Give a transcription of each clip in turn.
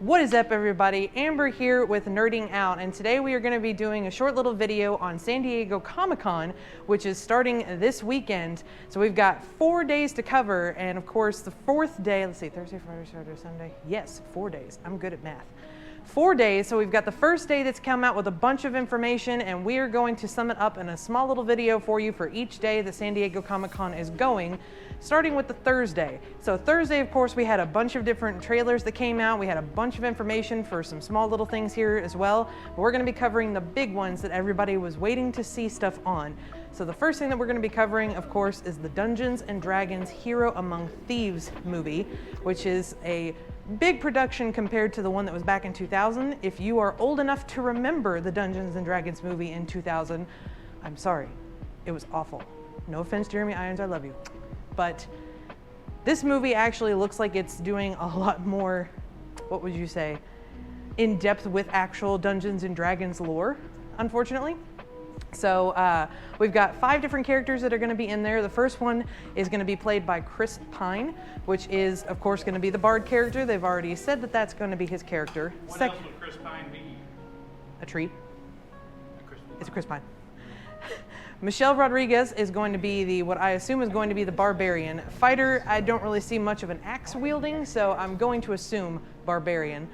What is up, everybody? Amber here with Nerding Out, and today we are going to be doing a short little video on San Diego Comic-Con, which is starting this weekend. So we've got 4 days to cover, and of course the fourth day, let's see, Thursday, Friday, Saturday, Sunday. Yes, 4 days. I'm good at math. 4 days, so we've got the first day that's come out with a bunch of information, and we are going to sum it up in a small little video for you for each day that San Diego Comic-Con is going, starting with the Thursday. So Thursday, of course, we had a bunch of different trailers that came out. We had a bunch of information for some small little things here as well, but we're going to be covering the big ones that everybody was waiting to see stuff on. So the first thing that we're going to be covering, of course, is the Dungeons & Dragons Hero Among Thieves movie, which is a big production compared to the one that was back in 2000. If you are old enough to remember the Dungeons & Dragons movie in 2000, I'm sorry, it was awful. No offense, Jeremy Irons, I love you. But this movie actually looks like it's doing a lot more, what would you say, in depth with actual Dungeons & Dragons lore, unfortunately. So we've got 5 different characters that are going to be in there. The first one is going to be played by Chris Pine, which is, of course, going to be the Bard character. They've already said that that's going to be his character. What else would Chris Pine be? A tree. It's a Chris Pine. Michelle Rodriguez is going to be what I assume is going to be the Barbarian. Fighter, I don't really see much of an axe wielding, so I'm going to assume Barbarian.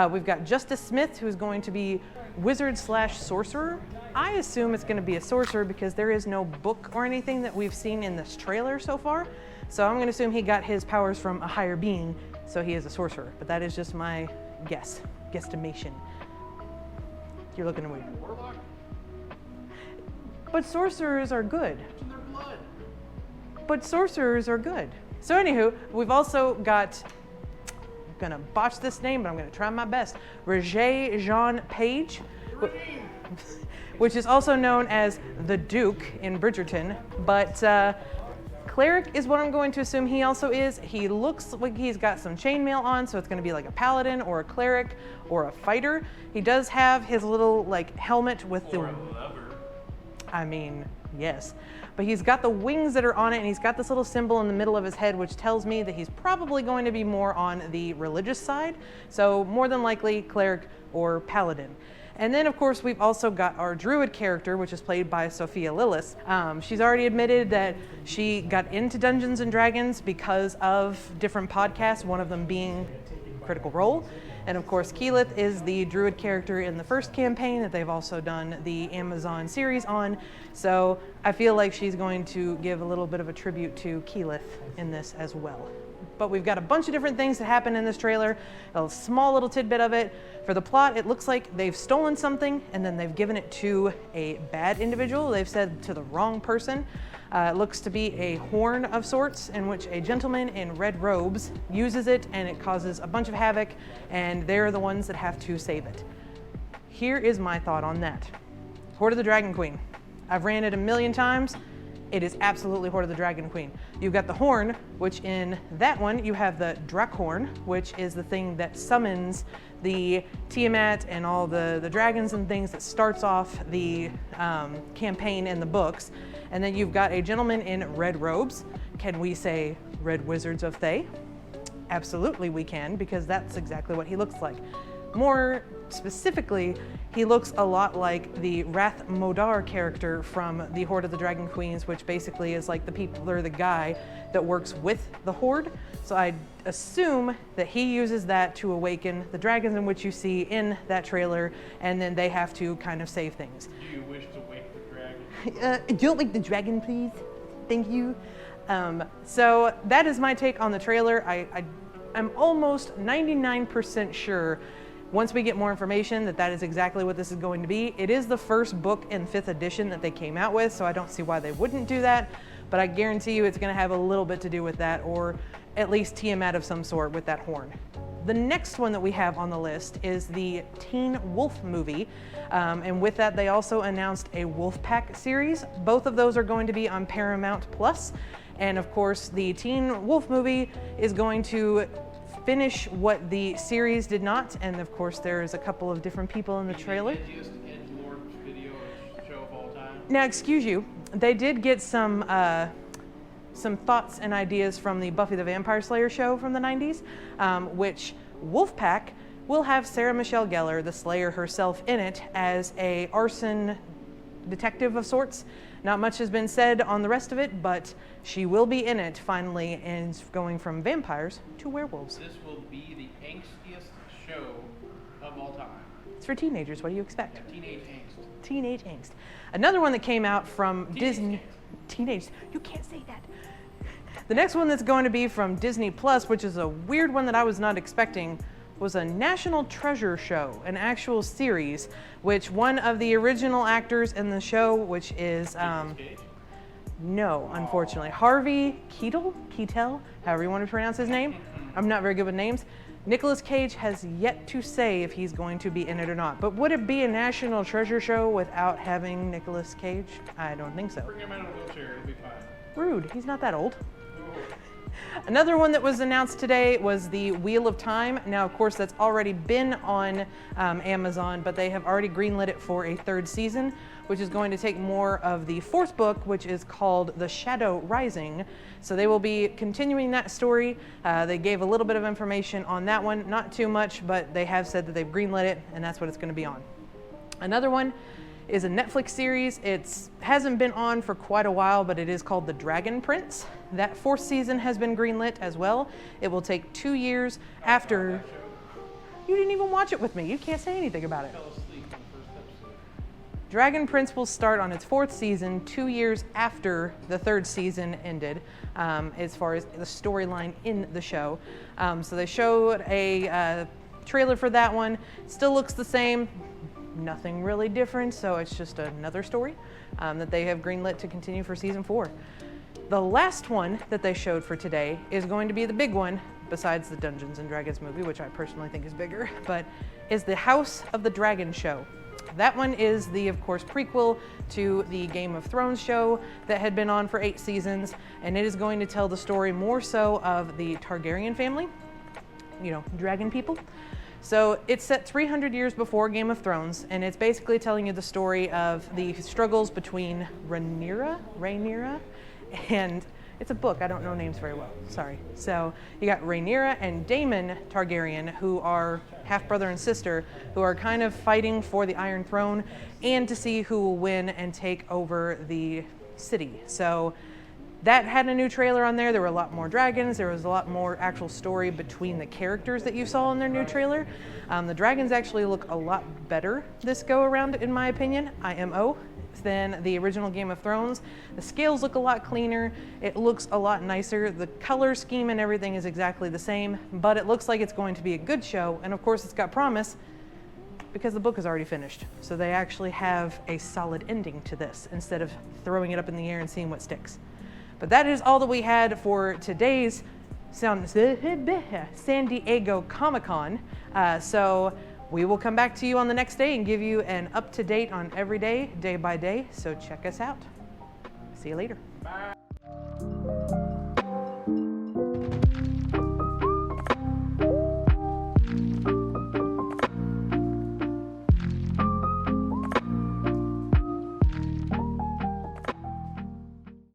We've got Justice Smith, who's going to be Wizard/Sorcerer. I assume it's going to be a sorcerer because there is no book or anything that we've seen in this trailer so far. So I'm going to assume he got his powers from a higher being, so he is a sorcerer. But that is just my guesstimation. You're looking at me. Warlock? But sorcerers are good. It's in their blood. But sorcerers are good. So anywho, we've also got, I'm gonna botch this name, but I'm gonna try my best, Regé-Jean Page, which is also known as the Duke in Bridgerton, but cleric is what I'm going to assume he also is. He looks like he's got some chainmail on, so it's going to be like a paladin or a cleric or a fighter. He does have his little like helmet with the... Or a lover. I mean, yes. But he's got the wings that are on it, and he's got this little symbol in the middle of his head, which tells me that he's probably going to be more on the religious side. So more than likely cleric or paladin. And then, of course, we've also got our druid character, which is played by Sophia Lillis. She's already admitted that she got into Dungeons & Dragons because of different podcasts, one of them being Critical Role. And of course, Keyleth is the druid character in the first campaign that they've also done the Amazon series on. So I feel like she's going to give a little bit of a tribute to Keyleth in this as well. But we've got a bunch of different things that happen in this trailer, a small little tidbit of it. For the plot, it looks like they've stolen something and then they've given it to a bad individual. They've said to the wrong person. It looks to be a horn of sorts in which a gentleman in red robes uses it, and it causes a bunch of havoc, and they're the ones that have to save it. Here is my thought on that. Horde of the Dragon Queen. I've ran it a million times. It is absolutely Horde of the Dragon Queen. You've got the horn, which in that one, you have the Drakhorn, which is the thing that summons the Tiamat and all the dragons and things that starts off the campaign in the books. And then you've got a gentleman in red robes. Can we say Red Wizards of Thay? Absolutely we can, because that's exactly what he looks like. More specifically, he looks a lot like the Rath Modar character from the Horde of the Dragon Queens, which basically is like the people or the guy that works with the Horde. So I assume that he uses that to awaken the dragons in which you see in that trailer, and then they have to kind of save things. Do you wish to wake the dragon? Don't wake the dragon, please. Thank you. So that is my take on the trailer. I'm almost 99% sure once we get more information that is exactly what this is going to be. It is the first book in 5th edition that they came out with, so I don't see why they wouldn't do that, but I guarantee you it's going to have a little bit to do with that, or at least Tiamat of some sort with that horn. The next one that we have on the list is the Teen Wolf movie, and with that they also announced a Wolfpack series. Both of those are going to be on Paramount Plus, and of course the Teen Wolf movie is going to finish what the series did not, and of course there's a couple of different people in the trailer. Now, excuse you, they did get some thoughts and ideas from the Buffy the Vampire Slayer show from the 90s, which Wolfpack will have Sarah Michelle Gellar, the Slayer herself, in it as a arson detective of sorts. Not much has been said on the rest of it, but she will be in it finally, and going from vampires to werewolves. This will be the angstiest show of all time. It's for teenagers. What do you expect? Yeah, teenage angst. Teenage angst. Another one that came out from Teenage Disney. Teenage. You can't say that. The next one that's going to be from Disney Plus, which is a weird one that I was not expecting, was a National Treasure show, an actual series, which one of the original actors in the show, which is Cage? no, unfortunately, Harvey Keitel, however you want to pronounce his name. I'm not very good with names. Nicolas Cage has yet to say if he's going to be in it or not. But would it be a National Treasure show without having Nicolas Cage? I don't think so. Bring him out in a wheelchair, it'll be fine. Rude. He's not that old. Oh. Another one that was announced today was the Wheel of Time. Now, of course, that's already been on Amazon, but they have already greenlit it for a third season, which is going to take more of the fourth book, which is called The Shadow Rising. So they will be continuing that story. They gave a little bit of information on that one, not too much, but they have said that they've greenlit it, and that's what it's going to be on. Another one is a Netflix series. It hasn't been on for quite a while, but it is called The Dragon Prince. That fourth season has been greenlit as well. It will take 2 years after. You didn't even watch it with me. You can't say anything about it. Fell asleep on the first episode. Dragon Prince will start on its fourth season 2 years after the third season ended, as far as the storyline in the show. So they showed a trailer for that one. Still looks the same. Nothing really different, so it's just another story that they have greenlit to continue for season 4. The last one that they showed for today is going to be the big one, besides the Dungeons and Dragons movie, which I personally think is bigger, but is the House of the Dragon show. That one is the, of course, prequel to the Game of Thrones show that had been on for 8 seasons, and it is going to tell the story more so of the Targaryen family, you know, dragon people. So it's set 300 years before Game of Thrones, and it's basically telling you the story of the struggles between Rhaenyra, and it's a book, I don't know names very well, sorry. So you got Rhaenyra and Daemon Targaryen, who are half brother and sister, who are kind of fighting for the Iron Throne and to see who will win and take over the city. So that had a new trailer on there. There were a lot more dragons. There was a lot more actual story between the characters that you saw in their new trailer. The dragons actually look a lot better this go around, in my opinion, IMO, than the original Game of Thrones. The scales look a lot cleaner. It looks a lot nicer. The color scheme and everything is exactly the same, but it looks like it's going to be a good show. And of course, it's got promise because the book is already finished. So they actually have a solid ending to this instead of throwing it up in the air and seeing what sticks. But that is all that we had for today's San Diego Comic-Con. So we will come back to you on the next day and give you an up-to-date on every day, day by day. So check us out. See you later. Bye.